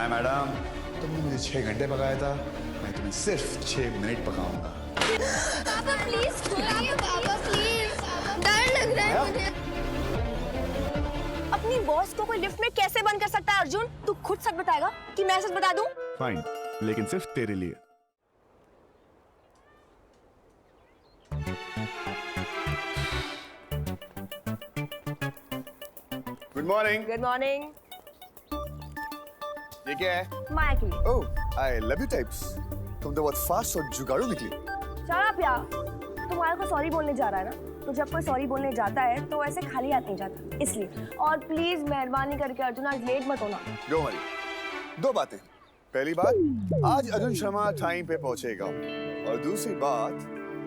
माया madam, तुमने मुझे 6 घंटे पकाया था, मैं तुम्हें सिर्फ 6 मिनट पकाऊंगा। पापा प्लीज छोड़िए, पापा प्लीज, डर लग रहा है मुझे। अपनी बॉस को कोई लिफ्ट में कैसे बंद कर सकता है अर्जुन? तू खुद सच बताएगा कि मैं सच बता दूं? फाइन, लेकिन सिर्फ तेरे लिए। Good morning. Good morning. ये क्या है? माया के लिए। ओह, आई लव यू टाइप्स। तुम तो बहुत फास्ट और जुगाड़ू निकली। चल आप यार, तू माया को सॉरी बोलने जा रहा है ना? तो जब कोई सॉरी बोलने जाता है तो ऐसे खाली हाथ नहीं जाता, इसलिए। और प्लीज मेहरबानी करके अर्जुन आज लेट मत होना। Don't worry. 2 बातें। पहली बात, आज अर्जुन शर्मा टाइम पे पहुंचेगा, और दूसरी बात,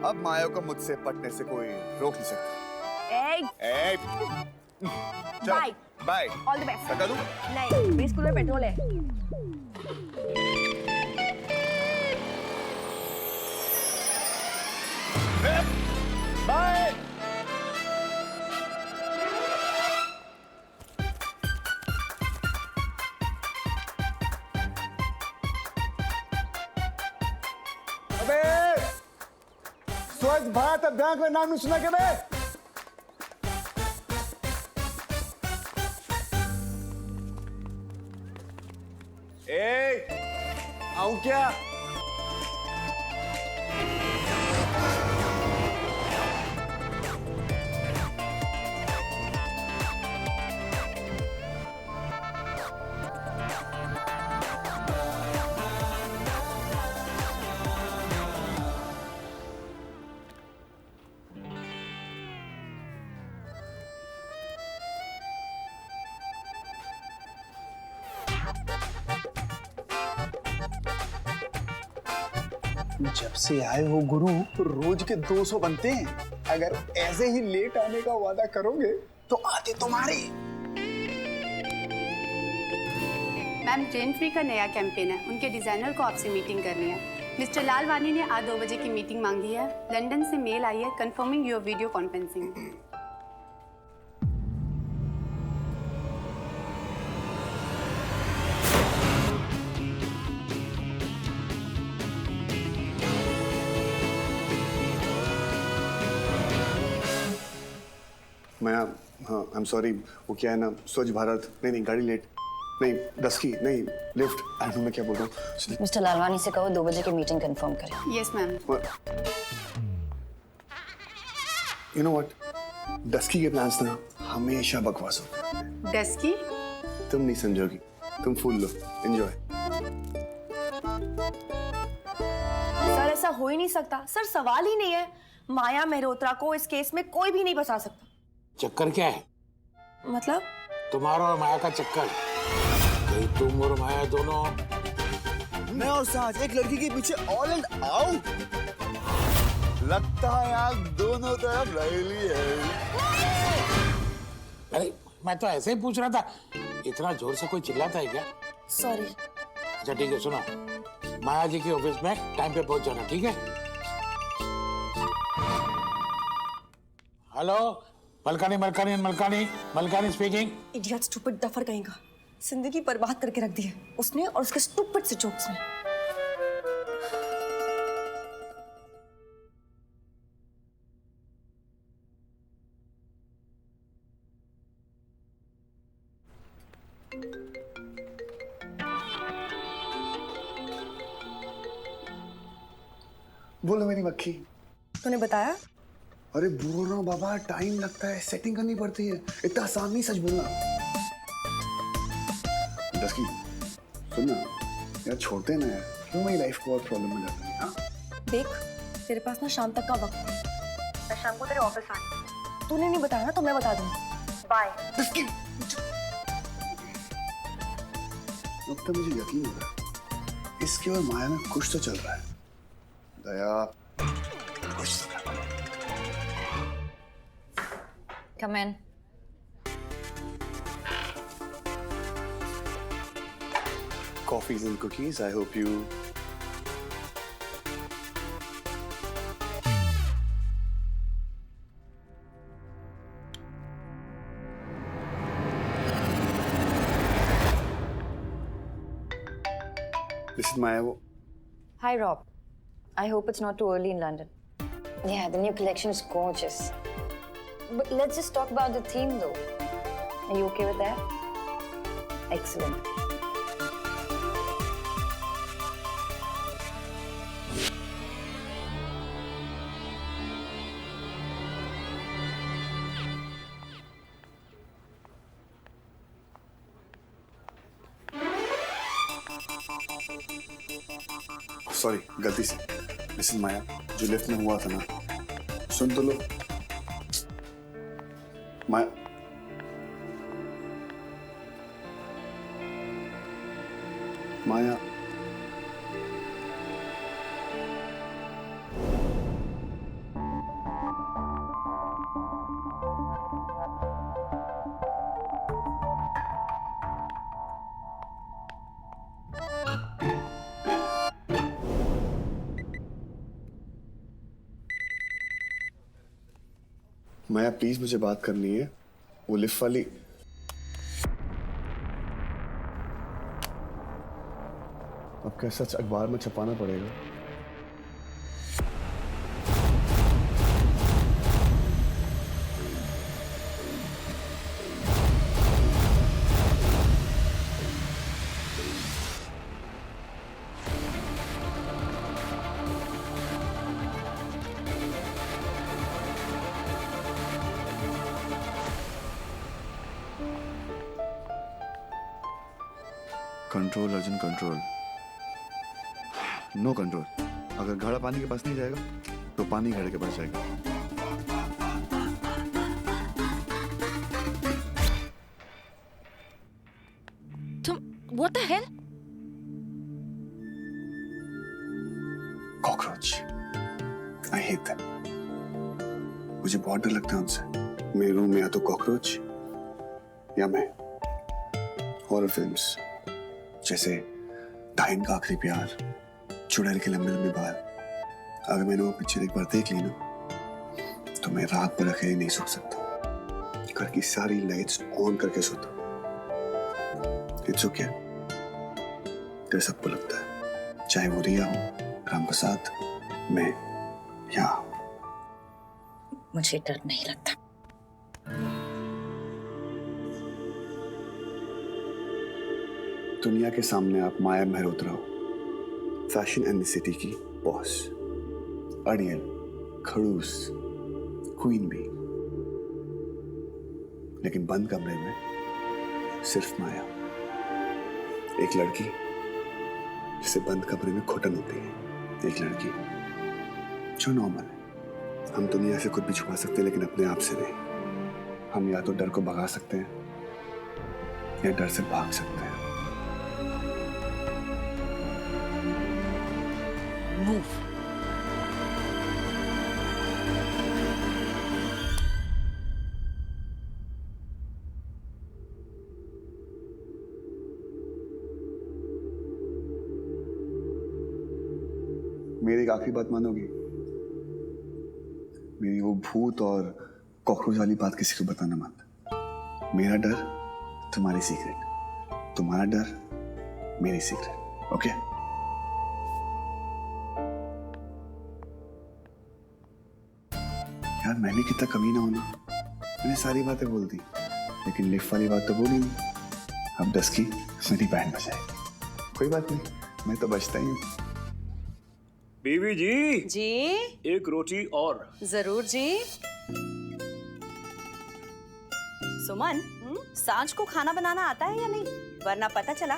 अब माया को मुझसे पटने से कोई रोक नहीं सकता। Bye bye. All the best. लगा दूं? नहीं, मेरे स्कूल में पेट्रोल है। बाय। अबे स्वच्छ भारत अभियान का नाम नहीं सुना क्या बे? आऊं क्या? जब से आए हो गुरु, रोज के 200 बनते हैं। अगर ऐसे ही लेट आने का वादा करोगे तो आते तुम्हारे। मैम, ट्रेन फ्री का नया कैंपेन है, उनके डिजाइनर को आपसे मीटिंग करनी है। मिस्टर लालवानी ने आज 2 बजे की मीटिंग मांगी है। लंदन से मेल आई है कंफर्मिंग योर वीडियो कॉन्फ्रेंसिंग। मैं हाँ, आई एम सॉरी। वो क्या है ना, स्वच्छ भारत नहीं, गाड़ी लेट नहीं, 10 की नहीं, लिफ्ट। आई डोंट नो मैं क्या बोल रहा हूँ। मिस्टर लालवानी से कहो 2 बजे की मीटिंग कंफर्म करें। Yes ma'am. You know what, dusky के प्लान्स ना हमेशा बकवास होते हैं। डस्की? तुम नहीं समझोगी, तुम फूल लो, एंजॉय। सर ऐसा हो ही नहीं सकता। सर सवाल ही नहीं है। माया मेहरोत्रा को इस केस में कोई भी नहीं फंसा सकता। चक्कर क्या है? मतलब? तुम्हारा और माया का चक्कर। कहीं तुम और माया दोनों मैं और साज एक लड़की के पीछे ऑल एंड आउट। लगता है आप दोनों तरफ रैली है। अरे मैं तो ऐसे ही पूछ रहा था, इतना जोर से कोई चिल्लाता है क्या? सॉरी। अच्छा ठीक है, सुनो, माया जी के ऑफिस में टाइम पे पहुंच जाना, ठीक है? Hello, Malkani speaking. Idiot stupid duffer कहेगा। जिंदगी बर्बाद करके रख दी है उसने और उसके स्टूपिड से जोक्स ने। बोलो मेरी मक्खी। तूने बताया? अरे बोल रहा हूँ बाबा, टाइम लगता है, सेटिंग करनी पड़ती है, इतना आसान नहीं सच बोलना। डस्की सुन ना यार, छोड़ते ना यार, क्यों मेरी लाइफ को और प्रॉब्लम में जाता है? हाँ देख, तेरे पास ना शाम तक का वक्त है। मैं शाम को तेरे ऑफिस आनी। तूने नहीं बताया ना तो मैं बता दूंगी। बाय। डस्की, अब तो मुझे यकीन हो रहा है इसके और माया में कुछ तो चल रहा है। दया कुछ तो कर। Come in. Coffees and cookies. I hope you. Listen, Maya, वो Hi, Rob. I hope it's not too early in London. Yeah, the new collection is gorgeous. But let's just talk about the theme, though. Are you okay with that? Excellent. Sorry, गलती से। Listen माया, जो lift में हुआ था ना, सुन तो लो। माया, माया, माया please मुझे बात करनी है। वो लिफ्ट वाली अब क्या सच अखबार में छपाना पड़ेगा? Control Arjun, control, no control. अगर घड़ा पानी के पास नहीं जाएगा तो पानी घड़े के पास जाएगा। तुम what the hell? Cockroach, I hate them. मुझे बहुत डर लगता है उनसे। मेरे रूम में या तो कॉकरोच या मैं। हॉरर फिल्म्स जैसे टाइम का आखिरी प्यार, चुड़ैल के लंबे लंबे बाल, अगर मैंने वो पिक्चर एक बार देख ली ना तो मैं रात भर अकेले नहीं सो सकता। घर की सारी लाइट्स ऑन करके सोता। इट्स ओके, डर सबको लगता है, चाहे वो रिया हो, रामप्रसाद, मैं या मुझे डर नहीं लगता। दुनिया के सामने आप माया मेहरोत्रा हो, फैशन एंड सिटी की बॉस, अड़ियल, खड़ूस, क्वीन भी, लेकिन बंद कमरे में सिर्फ माया, एक लड़की जिसे बंद कमरे में घुटन होती है, एक लड़की जो नॉर्मल है। हम दुनिया से कुछ भी छुपा सकते हैं लेकिन अपने आप से नहीं। हम या तो डर को भगा सकते हैं या डर से भाग सकते हैं। Move. मेरी एक आखिरी बात मानोगी? मेरी वो भूत और कॉकरोच वाली बात किसी को बताना मत। मेरा डर तुम्हारी सीक्रेट, तुम्हारा डर मेरी सीक्रेट, ओके? यार मैंने कितना कमीना होना, मैंने सारी बातें बोल दी लेकिन लिफ्ट वाली बात तो बोली नहीं। अब 10 की मेरी बैंड बजाए। कोई बात नहीं, मैं तो बचता ही हूँ। बीवी जी, जी एक रोटी और। जरूर जी। सुमन, सांझ को खाना बनाना आता है या नहीं? वरना पता चला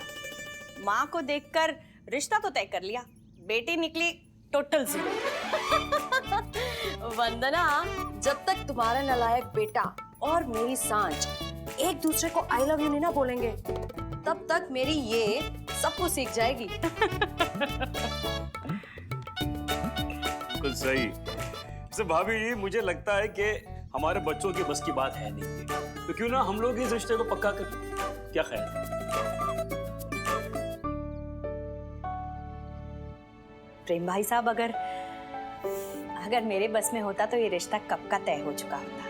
माँ को देखकर रिश्ता तो तय कर लिया, बेटी निकली टोटल जीरो। वंदना, जब तक तुम्हारा नालायक बेटा और मेरी सांझ एक दूसरे को आई लव यू नहीं ना बोलेंगे, तब तक मेरी ये सब कुछ सीख जाएगी। बिल्कुल सही। तो भाभी जी, मुझे लगता है कि हमारे बच्चों की बस की बात है नहीं, तो क्यों ना हम लोग इस रिश्ते को पक्का करें? क्या ख्याल है? प्रेम भाई साहब, अगर मेरे बस में होता तो ये रिश्ता कब का तय हो चुका होता।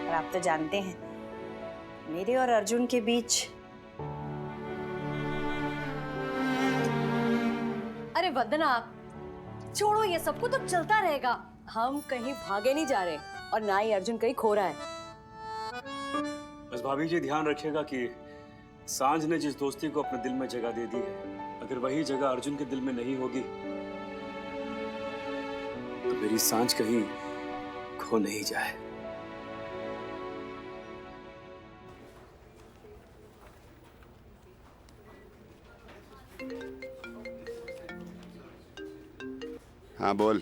और आप तो जानते हैं मेरे और अर्जुन के बीच अरे वंदना, छोड़ो ये सब कुछ तो चलता रहेगा। हम कहीं भागे नहीं जा रहे और ना ही अर्जुन कहीं खो रहा है। बस भाभी जी ध्यान रखिएगा कि सांझ ने जिस दोस्ती को अपने दिल में जगह दे दी है, अगर वही जगह अर्जुन के दिल में नहीं होगी तो मेरी सांझ कहीं खो नहीं जाए। हाँ बोल।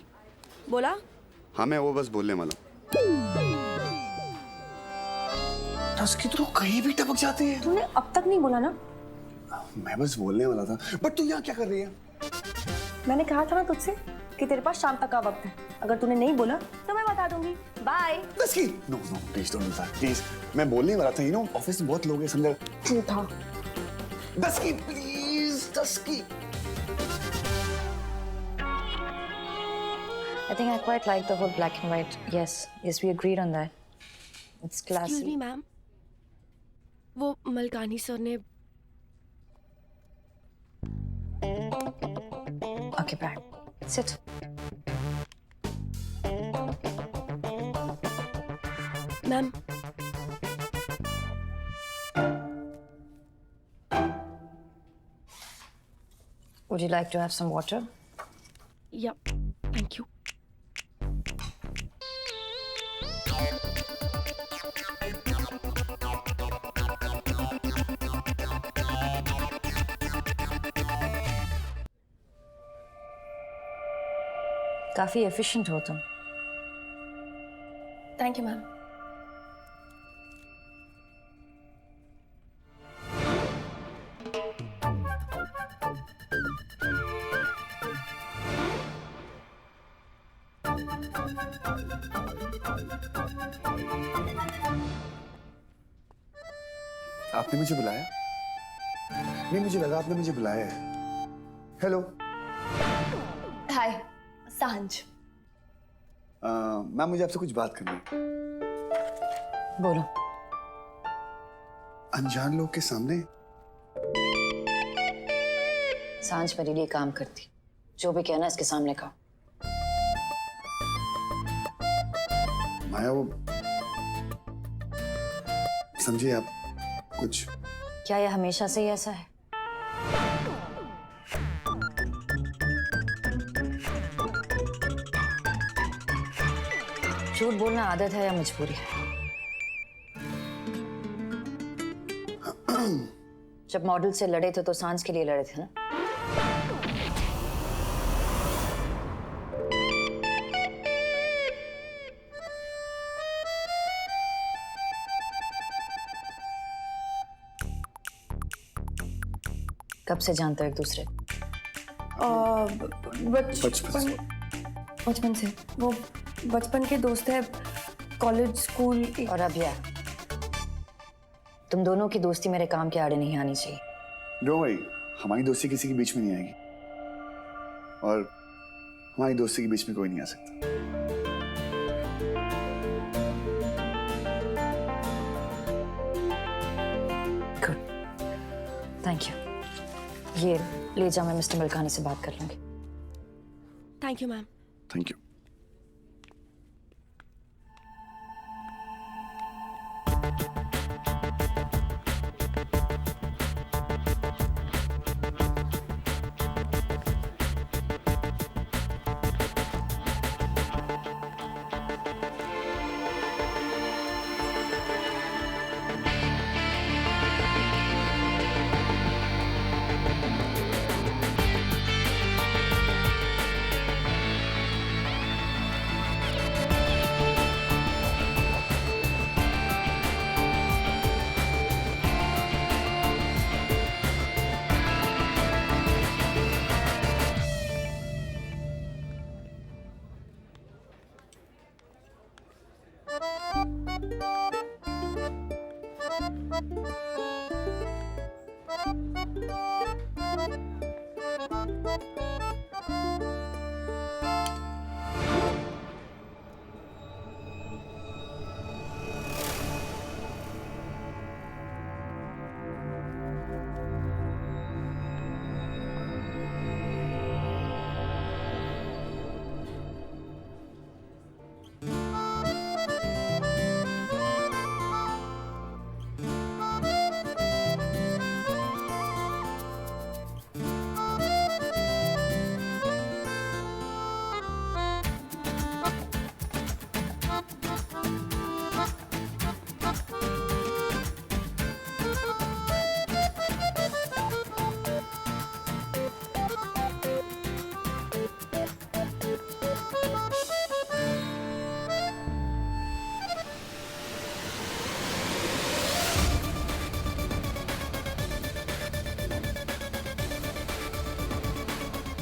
बोला? हाँ मैं वो बस बोलने वाला। टस्की तो कहीं भी टपक जाती है। तूने अब तक नहीं बोला ना? मैं बस बोलने वाला था, बट तू यहाँ क्या कर रही है? मैंने कहा था ना तुझसे कि तेरे पास शाम तक का वक्त है। अगर तूने नहीं बोला तो मैं बता दूंगी। बाय। टस्की, no no please don't do that please. मैं बोलने वाला था, यू नो ऑफिस में बहुत लोग हैं समझ। झूठा। टस्की please, टस्की। I think I quite like the whole black and white. Yes, we agreed on that. It's classy. Excuse me, ma'am. वो मलकानी सर ने Okay, back. Sit. Ma'am Would you like to have some water? या thank you. काफी efficient हो तुम। Thank you ma'am. आपने मुझे बुलाया? नहीं, मुझे लगा आपने मुझे बुलाया है। हेलो। हाय सांझ। मैम मुझे आपसे कुछ बात करनी है। बोलो। अनजान लोग के सामने। सांझ मेरे लिए काम करती, जो भी कहना इसके सामने कहो। माया वो समझिए आप कुछ। क्या यह हमेशा से ही ऐसा है? झूठ बोलना आदत है या मजबूरी है? जब मॉडल से लड़े थे तो सांझ के लिए लड़े थे ना? कब से जानते हो एक दूसरे? बचपन से। वो बचपन के दोस्त है, कॉलेज स्कूल। और अब यह तुम दोनों की दोस्ती मेरे काम के आड़े नहीं आनी चाहिए। डोंट वरी, हमारी दोस्ती किसी के बीच में नहीं आएगी और हमारी दोस्ती के बीच में कोई नहीं आ सकता। Good, thank you. ये ले जा, मैं मिस्टर मलकानी से बात कर लूंगी। Thank you ma'am. Thank you.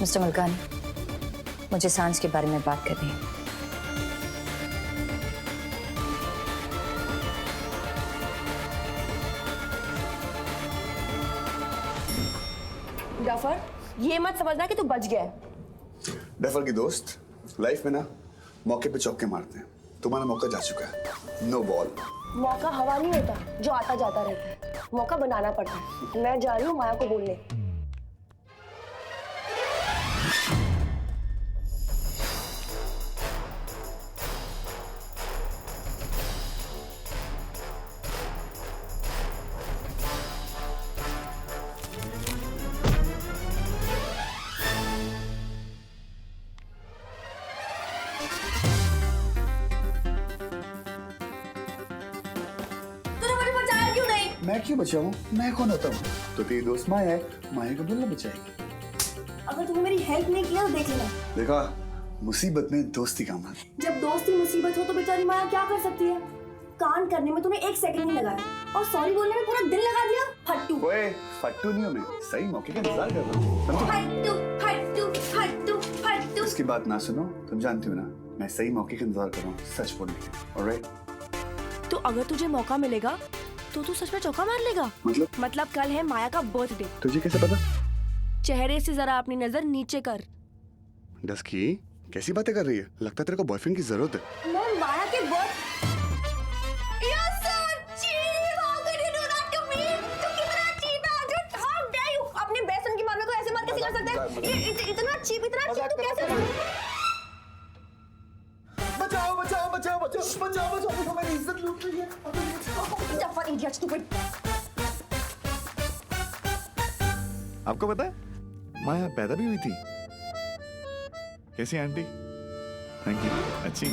Mister Malkani, मुझे सांझ के बारे में बात करनी है। डफर, ये मत समझना कि तू बच गया है। डफर की दोस्त लाइफ में ना मौके पे चौके मारते हैं। तुम्हारा मौका जा चुका है। No ball. मौका हवा नहीं होता जो आता जाता रहता है, मौका बनाना पड़ता है। मैं जा रही हूँ माया को बोलने। मैं क्यों बचाऊं? मैं कौन होता हूँ? तो तेरी दोस्त माया है, माया को बोलना बचाएगी। अगर तूने मेरी हेल्प नहीं किया तो देख लेना। देखा, मुसीबत में दोस्ती काम है। जब दोस्ती मुसीबत हो तो बेचारी माया क्या कर सकती है? कान करने में तूने 1 सेकंड नहीं लगाया और सॉरी बोलने में पूरा दिन लगा दिया। फट्टू। ओए, फट्टू नहीं हूँ मैं, सही मौके का इंतजार कर रहा हूँ। फट्टू, फट्टू, फट्टू, फट्टू। इसकी बात ना सुनो, तुम जानती हो ना, मैं सही मौके का इंतजार कर रहा हूँ सच बोलने के। ऑलराइट? तो अगर तुझे मौका मिलेगा तो तू सच में चौका मार लेगा? मतलब कल है माया का बर्थडे। तुझे कैसे पता? चेहरे से जरा अपनी नजर नीचे कर। डस्की, कैसी बातें कर रही है? लगता है तेरे को बॉयफ्रेंड की जरूरत है। मैं माया के अपने बेस्ट फ्रेंड की मामी को ऐसे मार कैसे कर सकते हैं? इतना चीप तू कैसे? बचाओ, बचाओ, बचाओ, बचाओ, बचाओ, बचाओ, देखो मेरी इज्जत लूट रही है। आपको पता है माया पैदा भी हुई थी। कैसी आंटी? थैंक यू, अच्छी।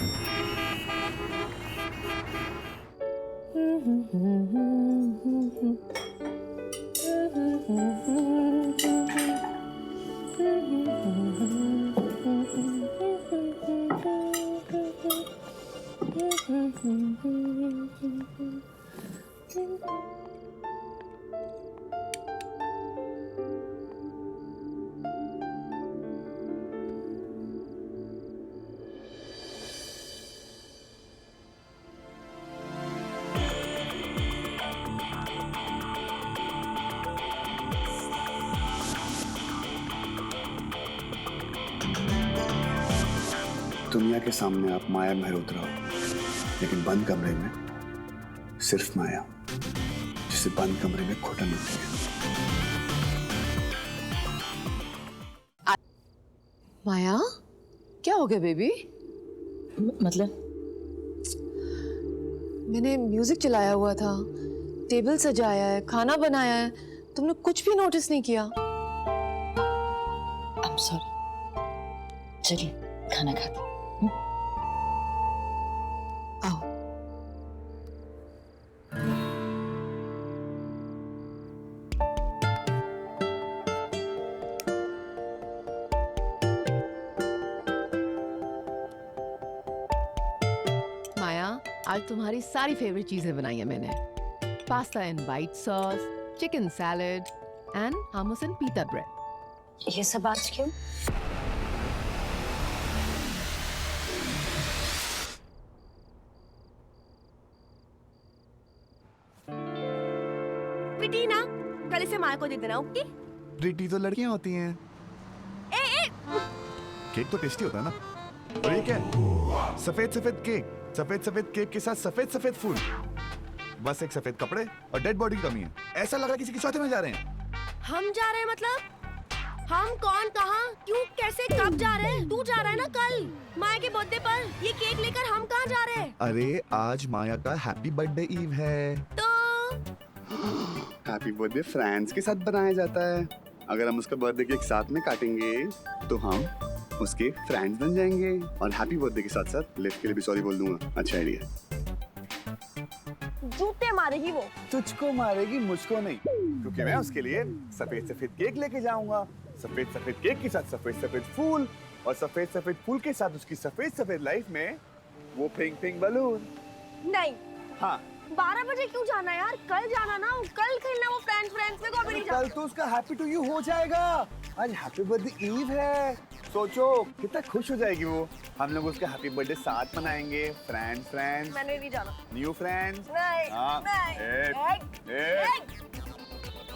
दुनिया के सामने आप माया मेहरोत्रा हो, लेकिन बंद कमरे में सिर्फ माया, जिसे बंद कमरे में घुटन मिलती है। माया, क्या हो गया बेबी? मतलब? मैंने म्यूजिक चलाया हुआ था, टेबल सजाया है, खाना बनाया है, तुमने कुछ भी नोटिस नहीं किया। I'm sorry. चलिए खाना खाते हैं। आओ। माया, आज तुम्हारी सारी फेवरेट चीजें बनाई है मैंने। Pasta and white sauce, chicken salad and hummus and pita bread। ये सब आज क्यों? प्रीति ना, कल इसे माया को दे देना, ओके? प्रीति तो लड़कियां होती हैं। केक तो टेस्टी होता है ना। और ये क्या है? सफेद सफेद केक, सफेद सफेद केक के साथ सफेद सफेद फूल। बस एक सफेद कपड़े और डेड बॉडी की कमी है। ऐसा लग रहा है किसी के चौथे में जा रहे हैं। हम जा रहे हैं मतलब? हम कौन, कहाँ, क्यों, कैसे, कब जा रहे हैं? तू जा रहा है ना कल माया के बर्थडे पर? ये केक लेकर हम कहाँ जा रहे हैं? अरे आज माया का हैप्पी बर्थडे ईव है। तो हैप्पी बर्थडे फ्रेंड्स के साथ बनाया जाता है। अगर हम उसका बर्थडे केक साथ में काटेंगे तो हम उसके फ्रेंड्स बन जाएंगे और हैप्पी बर्थडे के साथ साथ लिफ्ट के लिए भी सॉरी बोल दूंगा। अच्छा आइडिया। जूते मारेगी वो। तुझको मारेगी, मुझको नहीं, क्योंकि मैं उसके लिए सफेद सफेद केक लेके जाऊंगा। सफेद सफेद केक के साथ सफेद सफेद फूल और सफेद सफेद फूल के साथ उसकी सफेद सफेद लाइफ में वो पिंक पिंक बलून। नहीं। हाँ, 12 बजे क्यों जाना है यार? कल जाना ना, कल खेलना वो फ्रेंड्स में, को भी नहीं जाना। कल तो उसका हैप्पी टू यू हो जाएगा। आज हैप्पी बर्थडे ईव है। सोचो कितना खुश हो जाएगी वो। हम लोग उसका हैप्पी बर्थडे साथ मनाएंगे। फ्रेंड्स मैंने नहीं जाना। New friends. नहीं,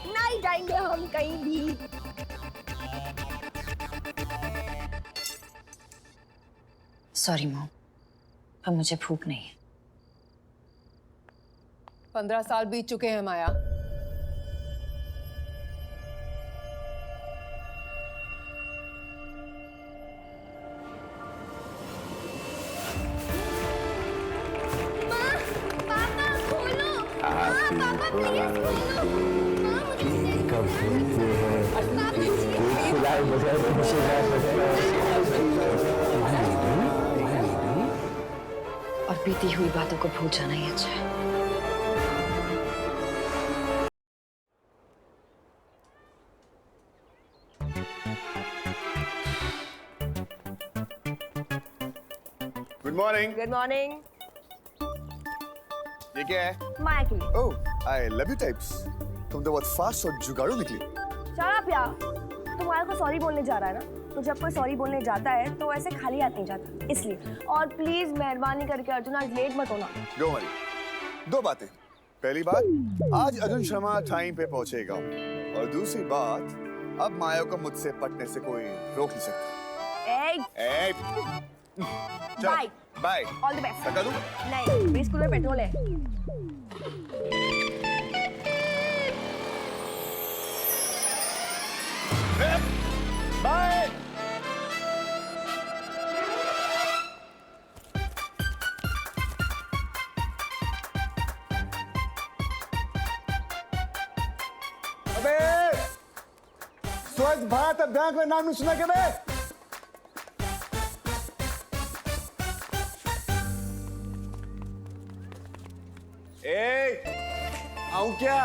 नहीं जाएंगे हम कहीं भी। सॉरी मॉम, अब मुझे भूख नहीं है। 15 साल बीत चुके हैं माया। पापा खोलो। पापा प्लीज और बीती हुई बातों को भूल जाना ही अच्छा है। Good morning. Good morning. ये क्या है? माया के लिए। ओह आई लव यू टाइप्स। तुम तो बहुत फास्ट और जुगाड़ू निकली। चल आप यार, तू माया को सॉरी बोलने जा रहा है ना, तो जब कोई सॉरी बोलने जाता है तो ऐसे खाली हाथ नहीं जाता, इसलिए। और प्लीज मेहरबानी करके अर्जुन आज लेट मत होना। Don't worry. दो बातें। पहली बात, आज अर्जुन शर्मा टाइम पे पहुंचेगा, और दूसरी बात, अब माया को मुझसे पटने से कोई रोक नहीं सकता। Bye bye. All the best. लगा दूं? नहीं, मेरे स्कूल में पेट्रोल है। बाय। अबे स्वच्छ भारत अभियान का नाम नहीं सुना क्या बे? आऊं क्या?